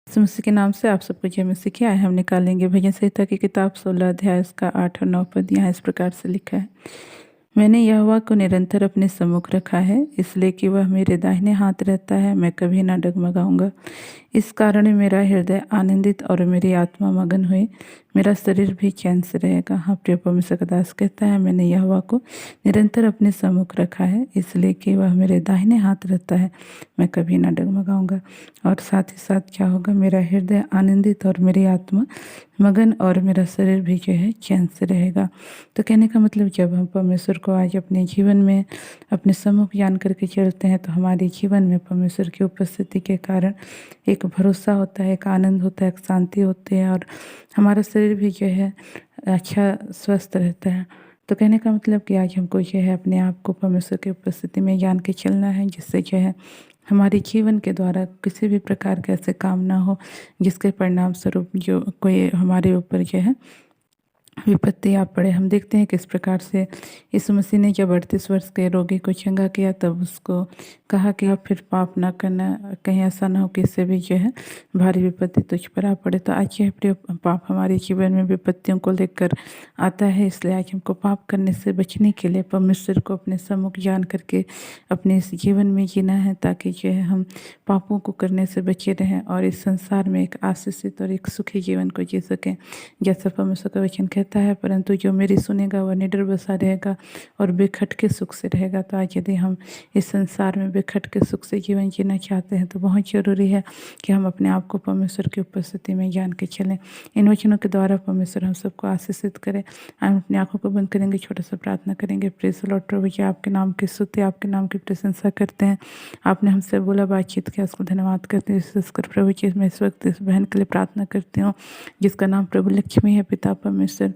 यीशु मसीह के नाम से आप सबको जय मसीह की। आए हम निकालेंगे भजन संहिता की किताब 16 अध्याय उसका 8 और 9 पद। यहाँ इस प्रकार से लिखा है, मैंने यहोवा को निरंतर अपने सम्मुख रखा है, इसलिए कि वह मेरे दाहिने हाथ रहता है, मैं कभी ना डगमगाऊंगा। इस कारण मेरा हृदय आनंदित और मेरी आत्मा मगन हुई, मेरा शरीर भी चैन से रहेगा। हाँ प्रिय परमेश्वर का दास कहता है, मैंने यहोवा को निरंतर अपने सम्मुख रखा है, इसलिए कि वह मेरे दाहिने हाथ रहता है, मैं कभी ना डगमगाऊंगा। और साथ ही साथ क्या होगा, मेरा हृदय आनंदित और मेरी आत्मा मगन और मेरा शरीर भी जो है चैन से रहेगा। तो कहने का मतलब, जब हम परमेश्वर को आज अपने जीवन में अपने सम्मुख जान करके चलते हैं तो हमारे जीवन में परमेश्वर की उपस्थिति के कारण एक भरोसा होता है, एक आनंद होता है, एक शांति होती है और हमारा शरीर भी जो है अच्छा स्वस्थ रहता है। तो कहने का मतलब कि आज हमको जो है अपने आप को परमेश्वर की उपस्थिति में जान के चलना है, जिससे जो है हमारे जीवन के द्वारा किसी भी प्रकार का ऐसे काम ना हो जिसके परिणाम स्वरूप जो कोई हमारे ऊपर जो है विपत्ति आ पड़े। हम देखते हैं किस प्रकार से यीशु मसीह ने जब 38 वर्ष के रोगी को चंगा किया तब उसको कहा कि आप फिर पाप ना करना, कहीं ऐसा ना हो कि इससे भी जो है भारी विपत्ति तुझ पर आ पड़े। तो आज यह प्रिय पाप हमारे जीवन में विपत्तियों को लेकर आता है, इसलिए आज हमको पाप करने से बचने के लिए परमेश्वर को अपने सम्मुख जान करके अपने इस जीवन में जीना है, ताकि जो है हम पापों को करने से बचे रहें और इस संसार में एक आशीषित और एक सुखी जीवन को जी सकें। जैसा परमेश्वर का वचन कहता है, परंतु जो मेरी सुनेगा वह निडर बसा रहेगा और बेखटके सुख से रहेगा। तो आज यदि हम इस संसार में बेखटके सुख से जीवन जीना चाहते हैं तो बहुत ज़रूरी है कि हम अपने आप को परमेश्वर की उपस्थिति में जान के चलें। इन वचनों के द्वारा परमेश्वर हम सबको आशीषित करें। हम अपनी आंखों को बंद करेंगे, छोटा सा प्रार्थना करेंगे। प्रेस लॉर्ड प्रभु जी, आपके नाम की स्तुति, आपके नाम की प्रशंसा करते हैं। आपने हमसे बोला, बातचीत किया, उसको धन्यवाद करते हैं। विशेषकर प्रभु जी, मैं इस वक्त इस बहन के लिए प्रार्थना करती हूँ जिसका नाम प्रभु लक्ष्मी है। पिता परमेश्वर,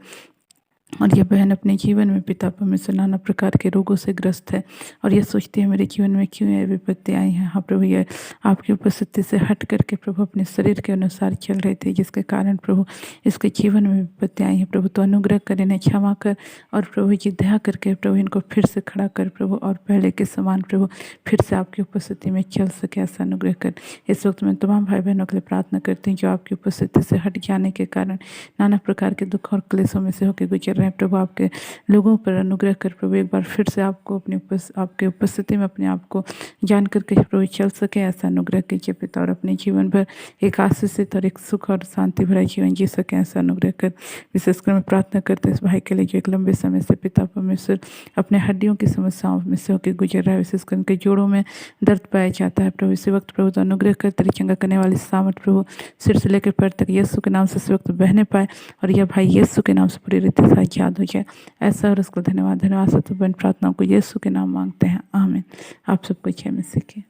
और यह बहन अपने जीवन में पिता परमेश्वर नाना प्रकार के रोगों से ग्रस्त है और यह सोचती है मेरे जीवन में क्यों ये विपत्ति आई हैं। हाँ प्रभु, यह आपकी उपस्थिति से हट करके प्रभु अपने शरीर के अनुसार चल रही थी, जिसके कारण प्रभु इसके जीवन में विपत्ति आई है। प्रभु तो अनुग्रह कर, इन्हें क्षमा कर और प्रभु जी दया करके प्रभु इनको फिर से खड़ा कर प्रभु, और पहले के समान प्रभु फिर से आपकी उपस्थिति में चल सके, ऐसा अनुग्रह कर। इस वक्त मैं तमाम भाई बहनों के लिए प्रार्थना करती हूँ जो आपकी उपस्थिति से हट जाने के कारण नाना प्रकार के दुख और क्लेशों में से होकर गुजर रहे हैं। प्रभु आपके लोगों पर अनुग्रह कर प्रभु, एक बार फिर से आपको अपनी आपके उपस्थिति में अपने आप को जान करके प्रभु चल सके, ऐसा अनुग्रह कीजिए पिता। और अपने जीवन भर एक आशीषित और एक सुख और शांति भरा जीवन जी सके, ऐसा अनुग्रह कर। विशेषकर मैं प्रार्थना करते इस भाई के लिए जो एक लंबे समय से पिता परमेश्वर अपने हड्डियों की समस्याओं में से होकर गुजर रहा है, विशेषकर उनके जोड़ों में दर्द पाया जाता है। प्रभु इसी वक्त प्रभु तो अनुग्रह कर, तेरी चंगा करने वाली सामर्थ प्रभु सिर से लेकर पैर तक यीशु के नाम से इस वक्त बहने पाए और यह भाई यीशु के नाम से पूरी रीति से याद हो जाए, ऐसा। और उसको धन्यवाद धन्यवाद सतुबन प्रार्थनाओं को यीशु के नाम मांगते हैं, आमीन। आप सबको जय मसीह की।